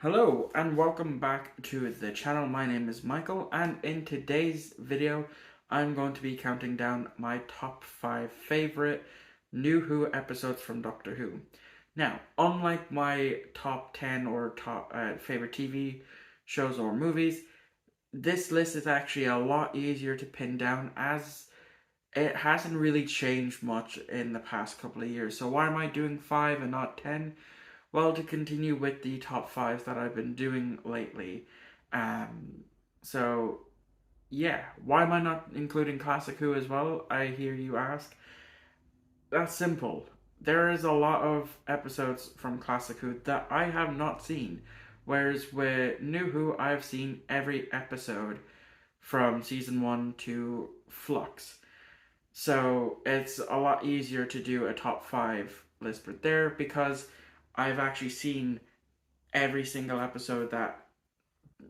Hello and welcome back to the channel. My name is Michael, and in today's video I'm going to be counting down my top 5 favorite New Who episodes from Doctor Who. Now, unlike my top 10 or top favorite TV shows or movies, this list is actually a lot easier to pin down as it hasn't really changed much in the past couple of years. So why am I doing 5 and not 10? Well, to continue with the top 5 that I've been doing lately. Um, so, yeah, why am I not including Classic Who as well? I hear you ask. That's simple. There is a lot of episodes from Classic Who that I have not seen, whereas with New Who, I've seen every episode from season 1 to Flux. So it's a lot easier to do a top 5 list right there because I've actually seen every single episode that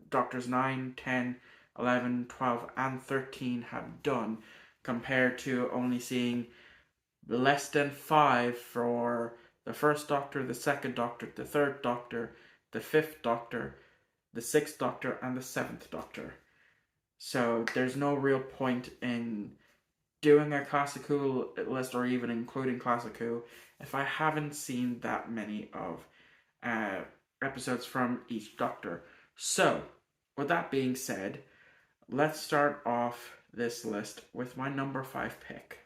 Doctors 9, 10, 11, 12, and 13 have done, compared to only seeing less than 5 for the first Doctor, the second Doctor, the third Doctor, the fifth Doctor, the sixth Doctor, and the seventh Doctor. So there's no real point in doing a Classic Who list or even including Classic Who if I haven't seen that many of uh, episodes from each Doctor. So, with that being said, let's start off this list with my number 5 pick.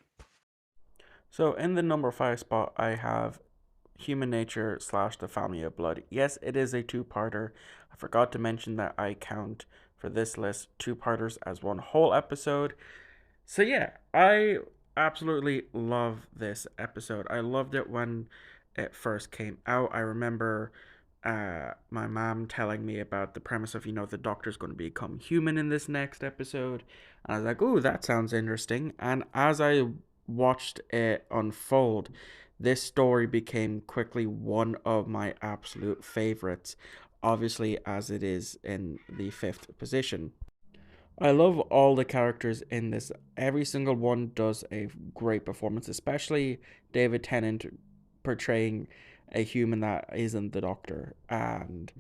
So, in the number 5 spot, I have Human Nature slash The Family of Blood. Yes, it is a two-parter. I forgot to mention that I count for this list two-parters as one whole episode. So yeah, I absolutely love this episode. I loved it when it first came out. I remember my mom telling me about the premise of, the doctor's going to become human in this next episode. And I was like, "Ooh, that sounds interesting." And as I watched it unfold, this story became quickly one of my absolute favorites, obviously, as it is in the fifth position. I love all the characters in this. Every single one does a great performance, especially David Tennant portraying a human that isn't the Doctor. And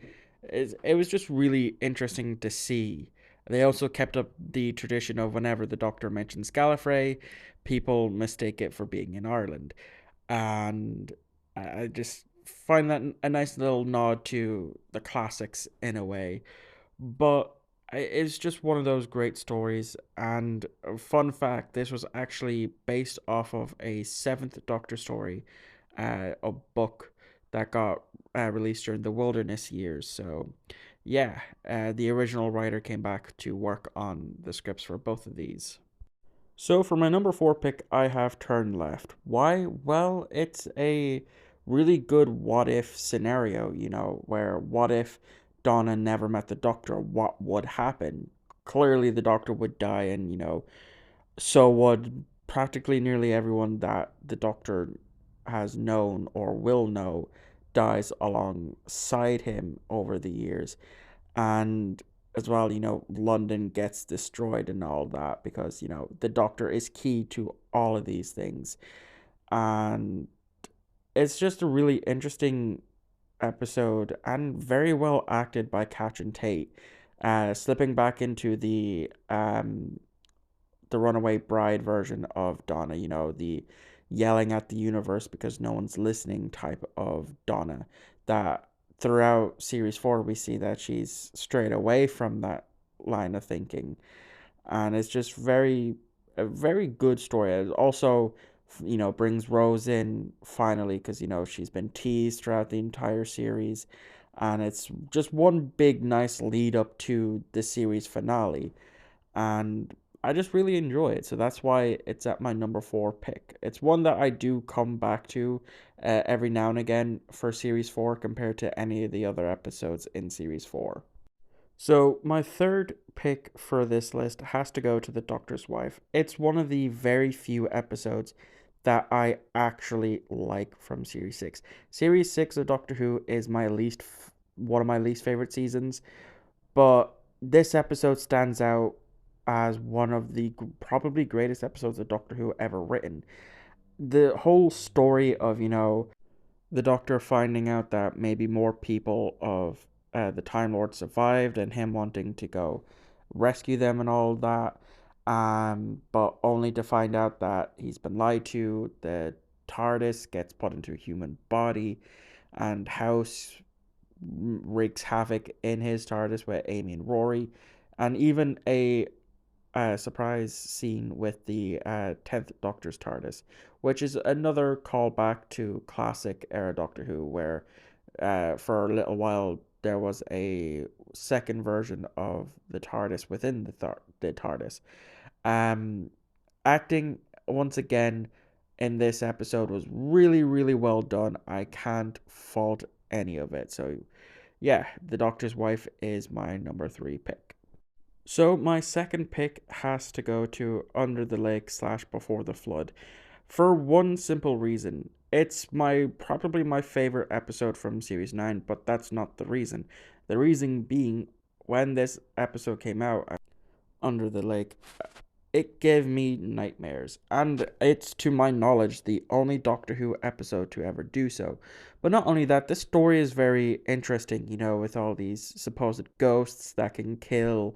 it was just really interesting to see. They also kept up the tradition of whenever the Doctor mentions Gallifrey, people mistake it for being in Ireland. And I just find that a nice little nod to the classics in a way. But it's just one of those great stories. And a fun fact, this was actually based off of a Seventh Doctor story, a book that got released during the Wilderness years. So, yeah, the original writer came back to work on the scripts for both of these. So, for my number 4 pick, I have Turn Left. Why? Well, it's a really good what if scenario, where what if Donna never met the Doctor? What would happen? Clearly, the Doctor would die, and, so would practically nearly everyone that the Doctor has known or will know dies alongside him over the years. And as well, London gets destroyed and all that because, the Doctor is key to all of these things. And it's just a really interesting episode and very well acted by Catherine Tate. Slipping back into the runaway bride version of Donna, the yelling at the universe because no one's listening type of Donna. That throughout series 4 we see that she's strayed away from that line of thinking. And it's just a very good story. It also, brings Rose in finally because, she's been teased throughout the entire series. And it's just one big nice lead up to the series finale. And I just really enjoy it. So that's why it's at my number 4 pick. It's one that I do come back to every now and again for Series 4 compared to any of the other episodes in Series 4. So, my third pick for this list has to go to The Doctor's Wife. It's one of the very few episodes that I actually like from Series 6. Series 6 of Doctor Who is one of my least favorite seasons, but this episode stands out as one of the probably greatest episodes of Doctor Who ever written. The whole story of, the Doctor finding out that maybe more people of the Time Lord survived and him wanting to go rescue them and all that. But only to find out that he's been lied to. The TARDIS gets put into a human body, and House wreaks havoc in his TARDIS with Amy and Rory, and even a surprise scene with the 10th Doctor's TARDIS, which is another callback to classic era Doctor Who, where for a little while there was a second version of the TARDIS within the TARDIS. Um, Acting once again in this episode was really, really well done. I can't fault any of it. So yeah, the Doctor's Wife is my number 3 pick. So my second pick has to go to Under the Lake slash Before the Flood for one simple reason. It's probably my favorite episode from series 9, but that's not the reason. The reason being, when this episode came out, Under the Lake, it gave me nightmares, and it's, to my knowledge, the only Doctor Who episode to ever do so. But not only that, this story is very interesting, with all these supposed ghosts that can kill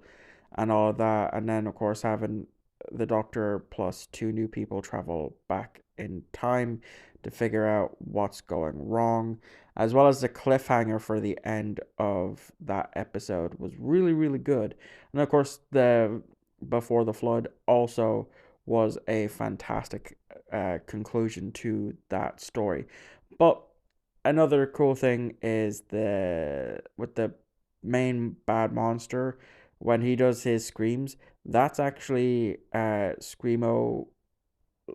and all of that, and then, of course, having the Doctor plus two new people travel back in time to figure out what's going wrong, as well as the cliffhanger for the end of that episode was really, really good. And of course, the Before the Flood also was a fantastic conclusion to that story. But another cool thing is the main bad monster, when he does his screams, that's actually screamo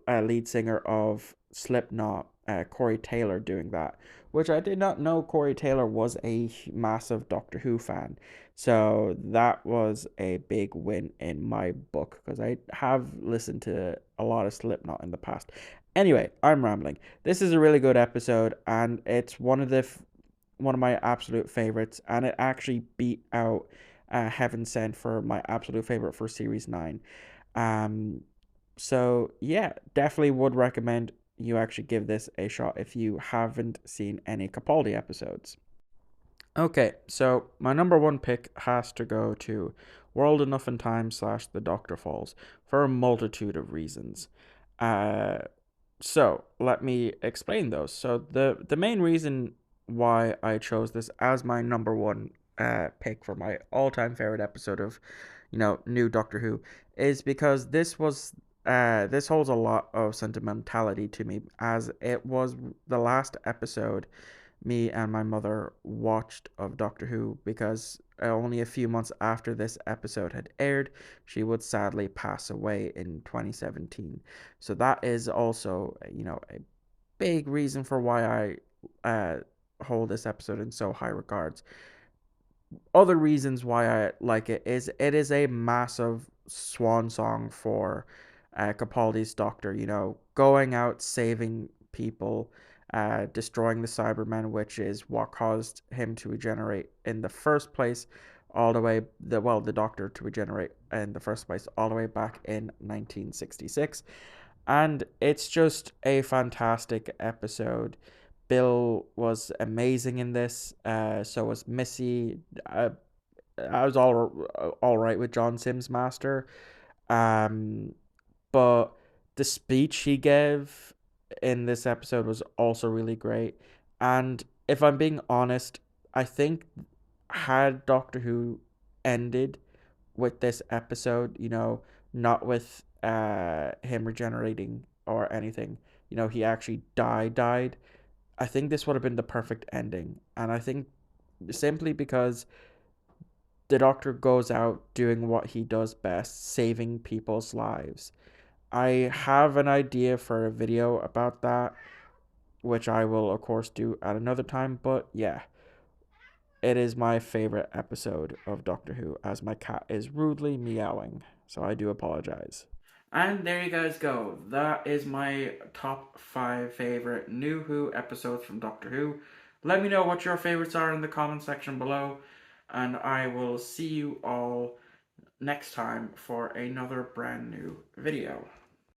lead singer of Slipknot, Corey Taylor, doing that, which I did not know Corey Taylor was a massive Doctor Who fan. So that was a big win in my book because I have listened to a lot of Slipknot in the past. Anyway, I'm rambling. This is a really good episode, and it's one of my absolute favorites, and it actually beat out Heaven Sent for my absolute favorite for Series 9. Um, so yeah, definitely would recommend you actually give this a shot if you haven't seen any Capaldi episodes. Okay, so my number one pick has to go to World Enough in Time slash The Doctor Falls for a multitude of reasons. Uh, so let me explain those. So the main reason why I chose this as my number one pick for my all time favorite episode of new Doctor Who is because this holds a lot of sentimentality to me, as it was the last episode me and my mother watched of Doctor Who, because only a few months after this episode had aired, she would sadly pass away in 2017. So that is also, a big reason for why I hold this episode in so high regards. Other reasons why I like it is a massive swan song for Capaldi's Doctor, going out, saving people, destroying the Cybermen, which is what caused him to regenerate in the first place, all the way, the Doctor to regenerate in the first place, all the way back in 1966. And it's just a fantastic episode. Bill was amazing in this. So was Missy. I was all right with John Sims Master. Um, but the speech he gave in this episode was also really great. And if I'm being honest, I think had Doctor Who ended with this episode, not with him regenerating or anything, he actually died. I think this would have been the perfect ending. And I think simply because the Doctor goes out doing what he does best, saving people's lives. I have an idea for a video about that, which I will, of course, do at another time. But yeah, it is my favorite episode of Doctor Who, as my cat is rudely meowing. So I do apologize. And there you guys go. That is my top 5 favorite New Who episodes from Doctor Who. Let me know what your favorites are in the comment section below, and I will see you all next time for another brand new video.